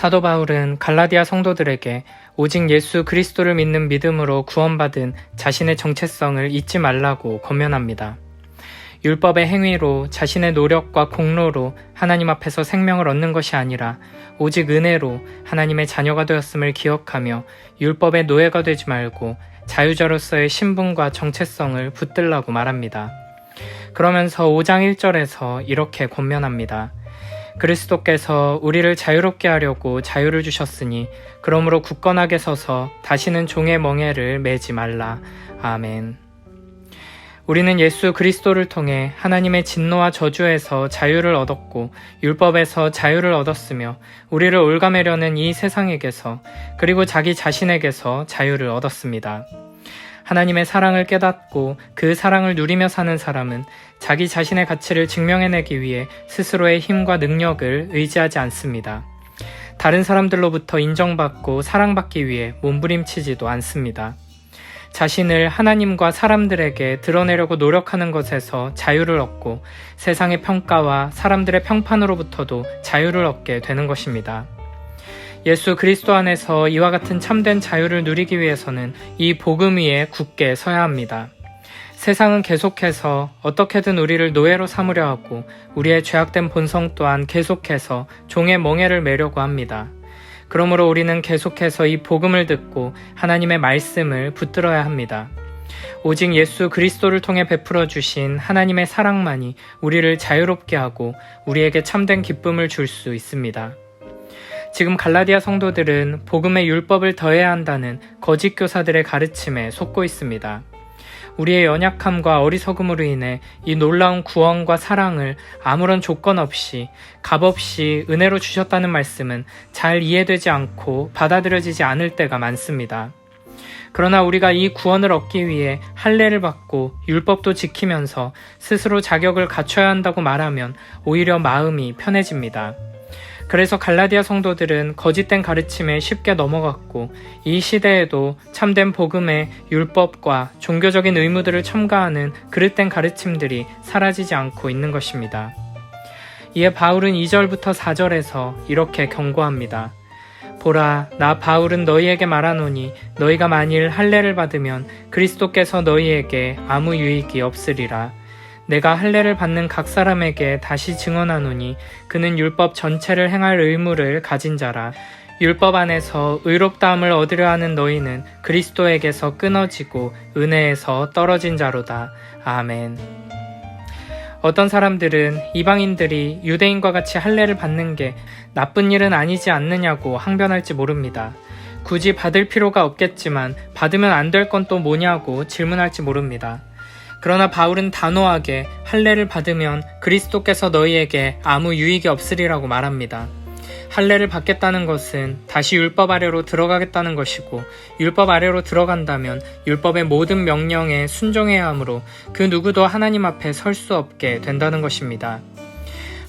사도 바울은 갈라디아 성도들에게 오직 예수 그리스도를 믿는 믿음으로 구원받은 자신의 정체성을 잊지 말라고 권면합니다. 율법의 행위로 자신의 노력과 공로로 하나님 앞에서 생명을 얻는 것이 아니라 오직 은혜로 하나님의 자녀가 되었음을 기억하며 율법의 노예가 되지 말고 자유자로서의 신분과 정체성을 붙들라고 말합니다. 그러면서 5장 1절에서 이렇게 권면합니다. 그리스도께서 우리를 자유롭게 하려고 자유를 주셨으니 그러므로 굳건하게 서서 다시는 종의 멍에를 매지 말라. 아멘. 우리는 예수 그리스도를 통해 하나님의 진노와 저주에서 자유를 얻었고 율법에서 자유를 얻었으며 우리를 올가매려는 이 세상에게서 그리고 자기 자신에게서 자유를 얻었습니다. 하나님의 사랑을 깨닫고 그 사랑을 누리며 사는 사람은 자기 자신의 가치를 증명해내기 위해 스스로의 힘과 능력을 의지하지 않습니다. 다른 사람들로부터 인정받고 사랑받기 위해 몸부림치지도 않습니다. 자신을 하나님과 사람들에게 드러내려고 노력하는 것에서 자유를 얻고 세상의 평가와 사람들의 평판으로부터도 자유를 얻게 되는 것입니다. 예수 그리스도 안에서 이와 같은 참된 자유를 누리기 위해서는 이 복음 위에 굳게 서야 합니다. 세상은 계속해서 어떻게든 우리를 노예로 삼으려 하고 우리의 죄악된 본성 또한 계속해서 종의 멍에를 매려고 합니다. 그러므로 우리는 계속해서 이 복음을 듣고 하나님의 말씀을 붙들어야 합니다. 오직 예수 그리스도를 통해 베풀어 주신 하나님의 사랑만이 우리를 자유롭게 하고 우리에게 참된 기쁨을 줄 수 있습니다. 지금 갈라디아 성도들은 복음의 율법을 더해야 한다는 거짓 교사들의 가르침에 속고 있습니다. 우리의 연약함과 어리석음으로 인해 이 놀라운 구원과 사랑을 아무런 조건 없이 값없이 은혜로 주셨다는 말씀은 잘 이해되지 않고 받아들여지지 않을 때가 많습니다. 그러나 우리가 이 구원을 얻기 위해 할례를 받고 율법도 지키면서 스스로 자격을 갖춰야 한다고 말하면 오히려 마음이 편해집니다. 그래서 갈라디아 성도들은 거짓된 가르침에 쉽게 넘어갔고 이 시대에도 참된 복음의 율법과 종교적인 의무들을 첨가하는 그릇된 가르침들이 사라지지 않고 있는 것입니다. 이에 바울은 2절부터 4절에서 이렇게 경고합니다. 보라, 나 바울은 너희에게 말하노니 너희가 만일 할례를 받으면 그리스도께서 너희에게 아무 유익이 없으리라. 내가 할례를 받는 각 사람에게 다시 증언하노니 그는 율법 전체를 행할 의무를 가진 자라. 율법 안에서 의롭다함을 얻으려 하는 너희는 그리스도에게서 끊어지고 은혜에서 떨어진 자로다. 아멘. 어떤 사람들은 이방인들이 유대인과 같이 할례를 받는 게 나쁜 일은 아니지 않느냐고 항변할지 모릅니다. 굳이 받을 필요가 없겠지만 받으면 안 될 건 또 뭐냐고 질문할지 모릅니다. 그러나 바울은 단호하게 할례를 받으면 그리스도께서 너희에게 아무 유익이 없으리라고 말합니다. 할례를 받겠다는 것은 다시 율법 아래로 들어가겠다는 것이고 율법 아래로 들어간다면 율법의 모든 명령에 순종해야 하므로 그 누구도 하나님 앞에 설 수 없게 된다는 것입니다.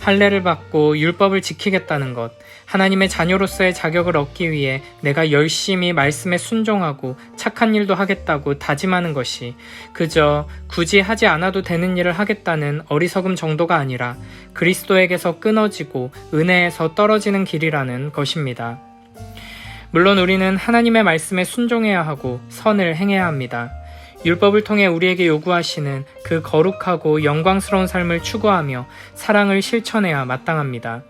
할례를 받고 율법을 지키겠다는 것, 하나님의 자녀로서의 자격을 얻기 위해 내가 열심히 말씀에 순종하고 착한 일도 하겠다고 다짐하는 것이 그저 굳이 하지 않아도 되는 일을 하겠다는 어리석음 정도가 아니라 그리스도에게서 끊어지고 은혜에서 떨어지는 길이라는 것입니다. 물론 우리는 하나님의 말씀에 순종해야 하고 선을 행해야 합니다. 율법을 통해 우리에게 요구하시는 그 거룩하고 영광스러운 삶을 추구하며 사랑을 실천해야 마땅합니다.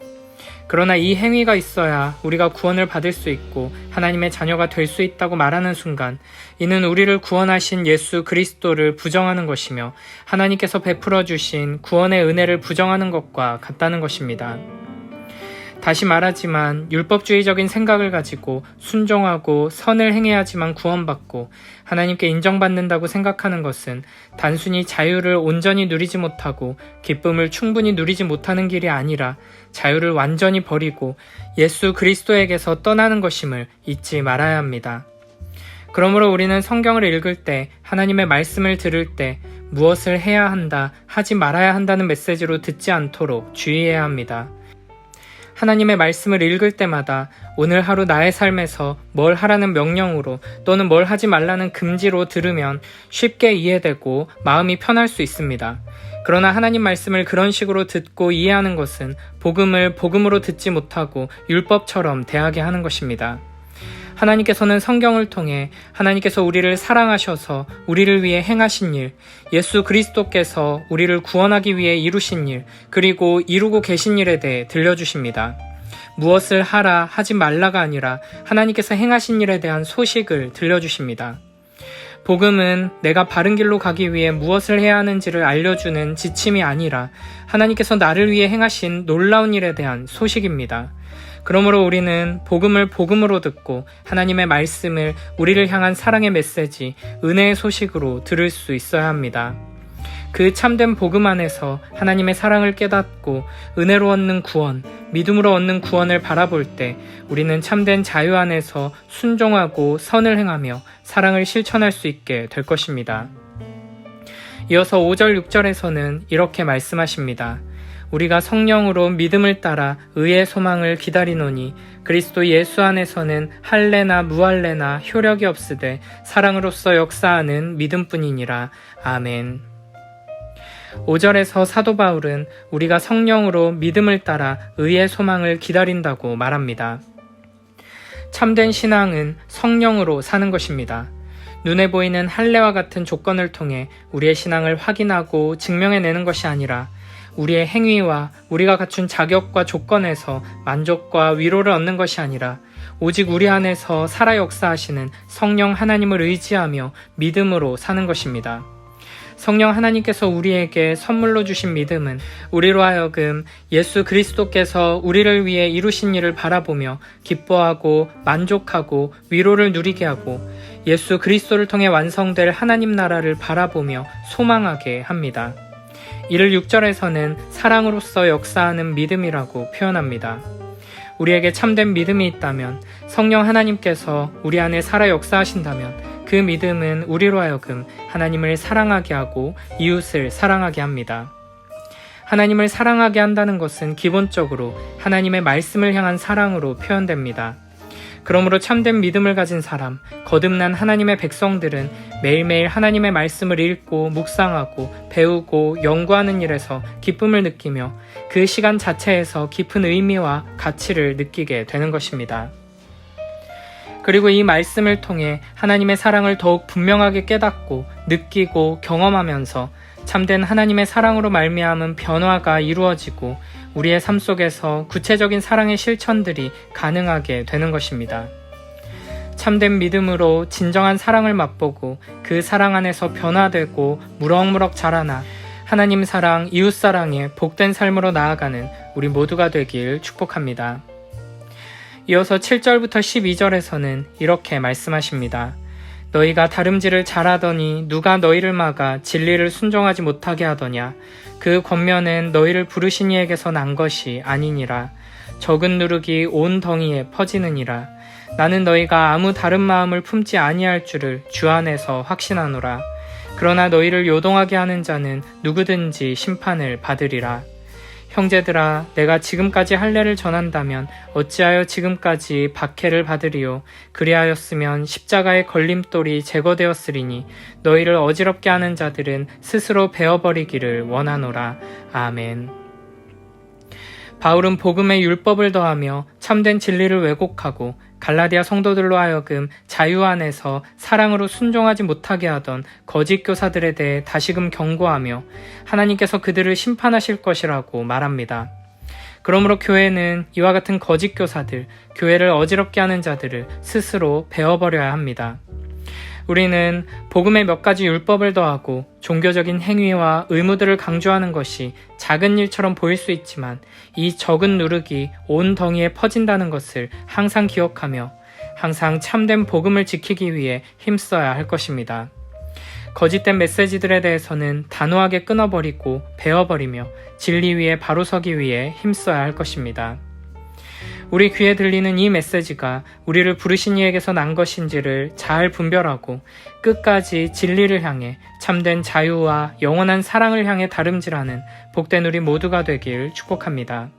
그러나 이 행위가 있어야 우리가 구원을 받을 수 있고 하나님의 자녀가 될 수 있다고 말하는 순간 이는 우리를 구원하신 예수 그리스도를 부정하는 것이며 하나님께서 베풀어 주신 구원의 은혜를 부정하는 것과 같다는 것입니다. 다시 말하지만 율법주의적인 생각을 가지고 순종하고 선을 행해야지만 구원받고 하나님께 인정받는다고 생각하는 것은 단순히 자유를 온전히 누리지 못하고 기쁨을 충분히 누리지 못하는 길이 아니라 자유를 완전히 버리고 예수 그리스도에게서 떠나는 것임을 잊지 말아야 합니다. 그러므로 우리는 성경을 읽을 때 하나님의 말씀을 들을 때 무엇을 해야 한다, 하지 말아야 한다는 메시지로 듣지 않도록 주의해야 합니다. 하나님의 말씀을 읽을 때마다 오늘 하루 나의 삶에서 뭘 하라는 명령으로 또는 뭘 하지 말라는 금지로 들으면 쉽게 이해되고 마음이 편할 수 있습니다. 그러나 하나님 말씀을 그런 식으로 듣고 이해하는 것은 복음을 복음으로 듣지 못하고 율법처럼 대하게 하는 것입니다. 하나님께서는 성경을 통해 하나님께서 우리를 사랑하셔서 우리를 위해 행하신 일, 예수 그리스도께서 우리를 구원하기 위해 이루신 일, 그리고 이루고 계신 일에 대해 들려주십니다. 무엇을 하라, 하지 말라가 아니라 하나님께서 행하신 일에 대한 소식을 들려주십니다. 복음은 내가 바른 길로 가기 위해 무엇을 해야 하는지를 알려주는 지침이 아니라 하나님께서 나를 위해 행하신 놀라운 일에 대한 소식입니다. 그러므로 우리는 복음을 복음으로 듣고 하나님의 말씀을 우리를 향한 사랑의 메시지, 은혜의 소식으로 들을 수 있어야 합니다. 그 참된 복음 안에서 하나님의 사랑을 깨닫고 은혜로 얻는 구원, 믿음으로 얻는 구원을 바라볼 때 우리는 참된 자유 안에서 순종하고 선을 행하며 사랑을 실천할 수 있게 될 것입니다. 이어서 5절, 6절에서는 이렇게 말씀하십니다. 우리가 성령으로 믿음을 따라 의의 소망을 기다리노니 그리스도 예수 안에서는 할례나 무할례나 효력이 없으되 사랑으로서 역사하는 믿음뿐이니라. 아멘. 5절에서 사도 바울은 우리가 성령으로 믿음을 따라 의의 소망을 기다린다고 말합니다. 참된 신앙은 성령으로 사는 것입니다. 눈에 보이는 할례와 같은 조건을 통해 우리의 신앙을 확인하고 증명해내는 것이 아니라 우리의 행위와 우리가 갖춘 자격과 조건에서 만족과 위로를 얻는 것이 아니라 오직 우리 안에서 살아 역사하시는 성령 하나님을 의지하며 믿음으로 사는 것입니다. 성령 하나님께서 우리에게 선물로 주신 믿음은 우리로 하여금 예수 그리스도께서 우리를 위해 이루신 일을 바라보며 기뻐하고 만족하고 위로를 누리게 하고 예수 그리스도를 통해 완성될 하나님 나라를 바라보며 소망하게 합니다. 이를 6절에서는 사랑으로서 역사하는 믿음이라고 표현합니다. 우리에게 참된 믿음이 있다면 성령 하나님께서 우리 안에 살아 역사하신다면 그 믿음은 우리로 하여금 하나님을 사랑하게 하고 이웃을 사랑하게 합니다. 하나님을 사랑하게 한다는 것은 기본적으로 하나님의 말씀을 향한 사랑으로 표현됩니다. 그러므로 참된 믿음을 가진 사람, 거듭난 하나님의 백성들은 매일매일 하나님의 말씀을 읽고 묵상하고 배우고 연구하는 일에서 기쁨을 느끼며 그 시간 자체에서 깊은 의미와 가치를 느끼게 되는 것입니다. 그리고 이 말씀을 통해 하나님의 사랑을 더욱 분명하게 깨닫고 느끼고 경험하면서 참된 하나님의 사랑으로 말미암은 변화가 이루어지고 우리의 삶 속에서 구체적인 사랑의 실천들이 가능하게 되는 것입니다. 참된 믿음으로 진정한 사랑을 맛보고 그 사랑 안에서 변화되고 무럭무럭 자라나 하나님 사랑, 이웃 사랑에 복된 삶으로 나아가는 우리 모두가 되길 축복합니다. 이어서 7절부터 12절에서는 이렇게 말씀하십니다. 너희가 다름질을 잘하더니 누가 너희를 막아 진리를 순종하지 못하게 하더냐. 그 권면은 너희를 부르신 이에게서 난 것이 아니니라. 적은 누룩이 온 덩이에 퍼지느니라. 나는 너희가 아무 다른 마음을 품지 아니할 줄을 주 안에서 확신하노라. 그러나 너희를 요동하게 하는 자는 누구든지 심판을 받으리라. 형제들아, 내가 지금까지 할례를 전한다면 어찌하여 지금까지 박해를 받으리요. 그리하였으면 십자가의 걸림돌이 제거되었으리니 너희를 어지럽게 하는 자들은 스스로 베어버리기를 원하노라. 아멘. 바울은 복음의 율법을 더하며 참된 진리를 왜곡하고 갈라디아 성도들로 하여금 자유 안에서 사랑으로 순종하지 못하게 하던 거짓 교사들에 대해 다시금 경고하며 하나님께서 그들을 심판하실 것이라고 말합니다. 그러므로 교회는 이와 같은 거짓 교사들, 교회를 어지럽게 하는 자들을 스스로 베어버려야 합니다. 우리는 복음의 몇 가지 율법을 더하고 종교적인 행위와 의무들을 강조하는 것이 작은 일처럼 보일 수 있지만 이 적은 누룩이 온 덩이에 퍼진다는 것을 항상 기억하며 항상 참된 복음을 지키기 위해 힘써야 할 것입니다. 거짓된 메시지들에 대해서는 단호하게 끊어버리고 베어버리며 진리 위에 바로 서기 위해 힘써야 할 것입니다. 우리 귀에 들리는 이 메시지가 우리를 부르신 이에게서 난 것인지를 잘 분별하고 끝까지 진리를 향해 참된 자유와 영원한 사랑을 향해 다름질하는 복된 우리 모두가 되길 축복합니다.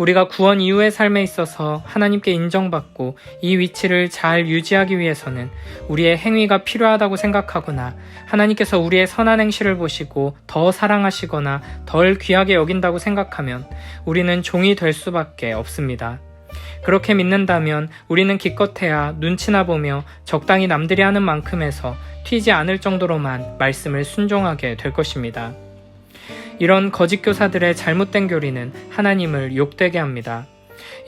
우리가 구원 이후의 삶에 있어서 하나님께 인정받고 이 위치를 잘 유지하기 위해서는 우리의 행위가 필요하다고 생각하거나 하나님께서 우리의 선한 행실을 보시고 더 사랑하시거나 덜 귀하게 여긴다고 생각하면 우리는 종이 될 수밖에 없습니다. 그렇게 믿는다면 우리는 기껏해야 눈치나 보며 적당히 남들이 하는 만큼에서 튀지 않을 정도로만 말씀을 순종하게 될 것입니다. 이런 거짓 교사들의 잘못된 교리는 하나님을 욕되게 합니다.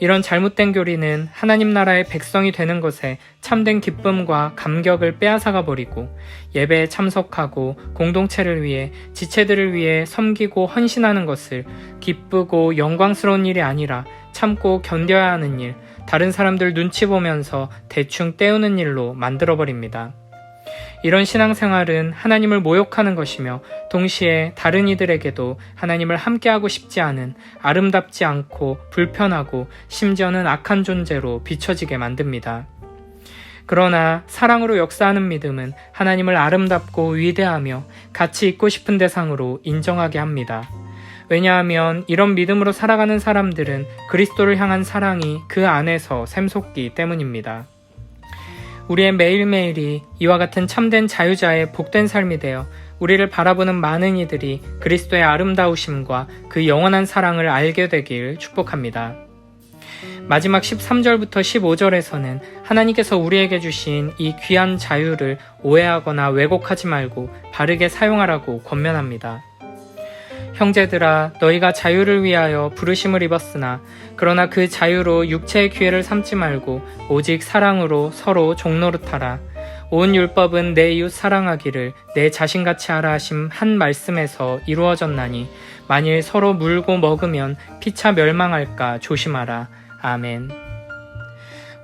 이런 잘못된 교리는 하나님 나라의 백성이 되는 것에 참된 기쁨과 감격을 빼앗아가 버리고 예배에 참석하고 공동체를 위해 지체들을 위해 섬기고 헌신하는 것을 기쁘고 영광스러운 일이 아니라 참고 견뎌야 하는 일, 다른 사람들 눈치 보면서 대충 때우는 일로 만들어버립니다. 이런 신앙생활은 하나님을 모욕하는 것이며 동시에 다른 이들에게도 하나님을 함께하고 싶지 않은 아름답지 않고 불편하고 심지어는 악한 존재로 비춰지게 만듭니다. 그러나 사랑으로 역사하는 믿음은 하나님을 아름답고 위대하며 같이 있고 싶은 대상으로 인정하게 합니다. 왜냐하면 이런 믿음으로 살아가는 사람들은 그리스도를 향한 사랑이 그 안에서 샘솟기 때문입니다. 우리의 매일매일이 이와 같은 참된 자유자의 복된 삶이 되어 우리를 바라보는 많은 이들이 그리스도의 아름다우심과 그 영원한 사랑을 알게 되길 축복합니다. 마지막 13절부터 15절에서는 하나님께서 우리에게 주신 이 귀한 자유를 오해하거나 왜곡하지 말고 바르게 사용하라고 권면합니다. 형제들아, 너희가 자유를 위하여 부르심을 입었으나 그러나 그 자유로 육체의 기회를 삼지 말고 오직 사랑으로 서로 종노릇하라. 온 율법은 내 이웃 사랑하기를 내 자신같이 하라 하심 한 말씀에서 이루어졌나니 만일 서로 물고 먹으면 피차 멸망할까 조심하라. 아멘.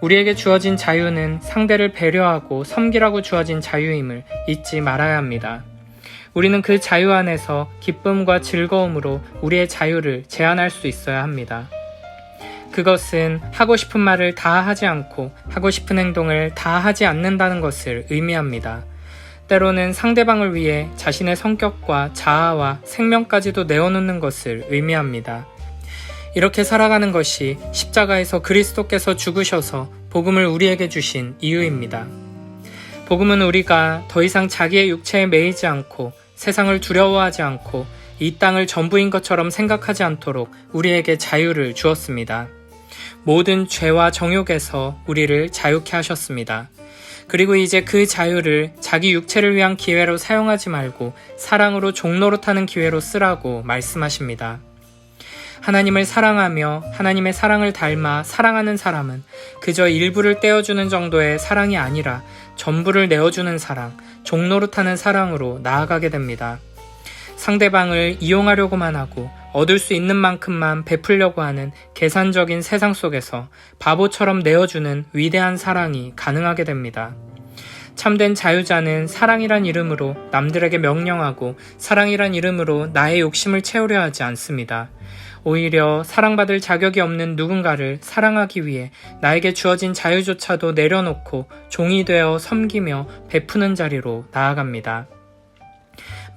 우리에게 주어진 자유는 상대를 배려하고 섬기라고 주어진 자유임을 잊지 말아야 합니다. 우리는 그 자유 안에서 기쁨과 즐거움으로 우리의 자유를 제한할 수 있어야 합니다. 그것은 하고 싶은 말을 다 하지 않고 하고 싶은 행동을 다 하지 않는다는 것을 의미합니다. 때로는 상대방을 위해 자신의 성격과 자아와 생명까지도 내어놓는 것을 의미합니다. 이렇게 살아가는 것이 십자가에서 그리스도께서 죽으셔서 복음을 우리에게 주신 이유입니다. 복음은 우리가 더 이상 자기의 육체에 매이지 않고 세상을 두려워하지 않고 이 땅을 전부인 것처럼 생각하지 않도록 우리에게 자유를 주었습니다. 모든 죄와 정욕에서 우리를 자유케 하셨습니다. 그리고 이제 그 자유를 자기 육체를 위한 기회로 사용하지 말고 사랑으로 종노릇하는 기회로 쓰라고 말씀하십니다. 하나님을 사랑하며 하나님의 사랑을 닮아 사랑하는 사람은 그저 일부를 떼어주는 정도의 사랑이 아니라 전부를 내어주는 사랑, 종노릇하는 사랑으로 나아가게 됩니다. 상대방을 이용하려고만 하고 얻을 수 있는 만큼만 베풀려고 하는 계산적인 세상 속에서 바보처럼 내어주는 위대한 사랑이 가능하게 됩니다. 참된 자유자는 사랑이란 이름으로 남들에게 명령하고 사랑이란 이름으로 나의 욕심을 채우려 하지 않습니다. 오히려 사랑받을 자격이 없는 누군가를 사랑하기 위해 나에게 주어진 자유조차도 내려놓고 종이 되어 섬기며 베푸는 자리로 나아갑니다.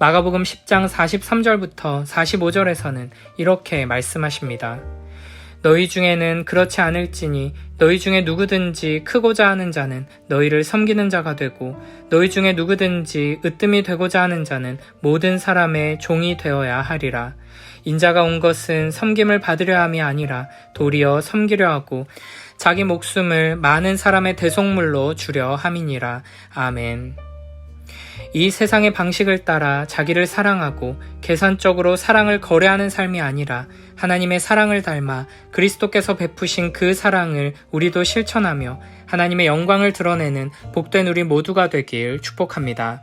마가복음 10장 43절부터 45절에서는 이렇게 말씀하십니다. 너희 중에는 그렇지 않을지니 너희 중에 누구든지 크고자 하는 자는 너희를 섬기는 자가 되고 너희 중에 누구든지 으뜸이 되고자 하는 자는 모든 사람의 종이 되어야 하리라. 인자가 온 것은 섬김을 받으려 함이 아니라 도리어 섬기려 하고 자기 목숨을 많은 사람의 대속물로 주려 함이니라. 아멘. 이 세상의 방식을 따라 자기를 사랑하고 계산적으로 사랑을 거래하는 삶이 아니라 하나님의 사랑을 닮아 그리스도께서 베푸신 그 사랑을 우리도 실천하며 하나님의 영광을 드러내는 복된 우리 모두가 되길 축복합니다.